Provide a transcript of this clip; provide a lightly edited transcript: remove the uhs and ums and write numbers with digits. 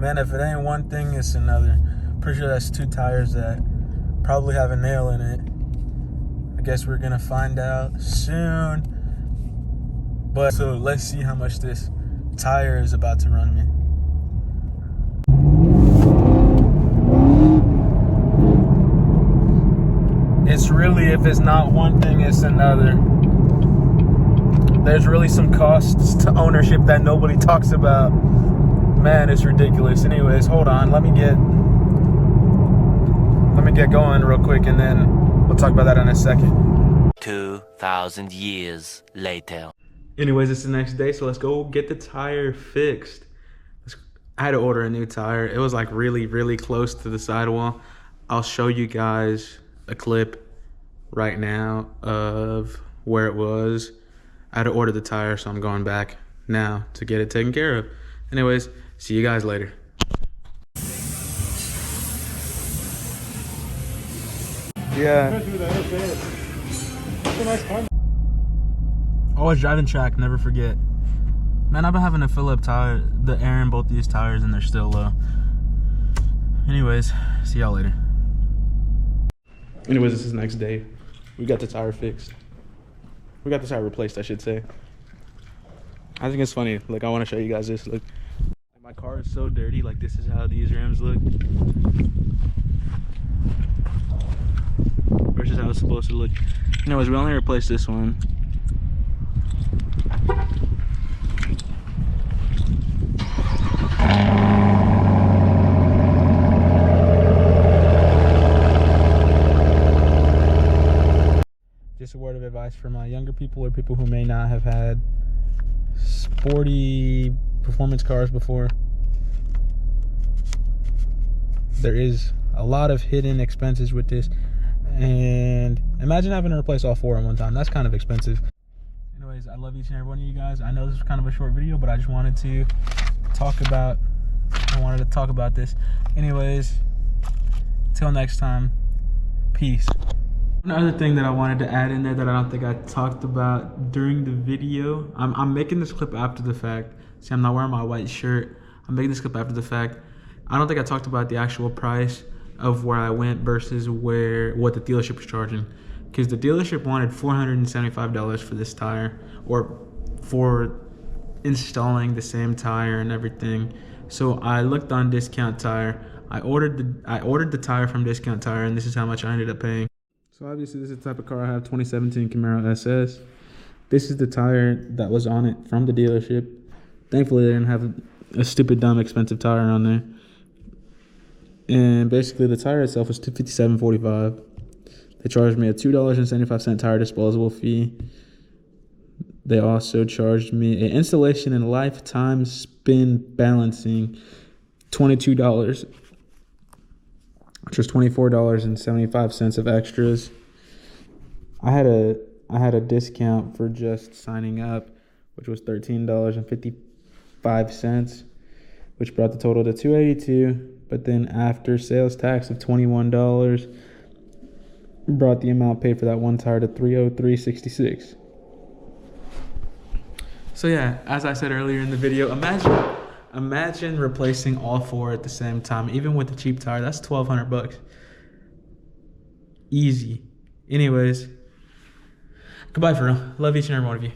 Man, if it ain't one thing, it's another. Pretty sure that's 2 tires that probably have a nail in it. I guess we're gonna find out soon. But so let's see how much this tire is about to run me. It's really, if it's not one thing, it's another. There's really some costs to ownership that nobody talks about. Man, it's ridiculous. Anyways, hold on. Let me get going real quick, and then we'll talk about that in a second. 2,000 years later. Anyways, it's the next day, so let's go get the tire fixed. I had to order a new tire. It was like really, really close to the sidewall. I'll show you guys a clip right now of where it was. I had to order the tire, so I'm going back now to get it taken care of. Anyways, see you guys later. Yeah. Always driving track, never forget. Man, I've been having to fill up the air in both these tires, and they're still low. Anyways, see y'all later. Anyways, this is the next day. We got the tire fixed. We got the tire replaced, I should say. I think it's funny. Like, I want to show you guys this. Look, my car is so dirty. Like, this is how these rims look. Versus how it's supposed to look. Anyways, we only replaced this one. Just a word of advice for my younger people or people who may not have had sporty performance cars before. There is a lot of hidden expenses with this, and imagine having to replace all 4 at one time. That's kind of expensive. Anyways, I love each and every one of you guys. I know this was kind of a short video, but I just wanted to talk about this. Anyways, till next time, peace. Another thing that I wanted to add in there that I don't think I talked about during the video, I'm making this clip after the fact. See, I'm not wearing my white shirt. I'm making this clip after the fact. I don't think I talked about the actual price of where I went versus what the dealership was charging. Because the dealership wanted $475 for this tire, or for installing the same tire and everything. So I looked on Discount Tire. I ordered the tire from Discount Tire, and this is how much I ended up paying. So obviously this is the type of car I have, 2017 Camaro SS. This is the tire that was on it from the dealership. Thankfully they didn't have a stupid, dumb, expensive tire on there. And basically the tire itself was $257.45. They charged me a $2.75 tire disposable fee. They also charged me an installation and lifetime spin balancing, $22. Which was $24.75 of extras. I had a discount for just signing up, which was $13.55, which brought the total to $282. But then after sales tax of $21, brought the amount paid for that one tire to $303.66. So yeah, as I said earlier in the video, imagine replacing all 4 at the same time. Even with the cheap tire, that's $1,200. Easy. Anyways, goodbye for real. Love each and every one of you.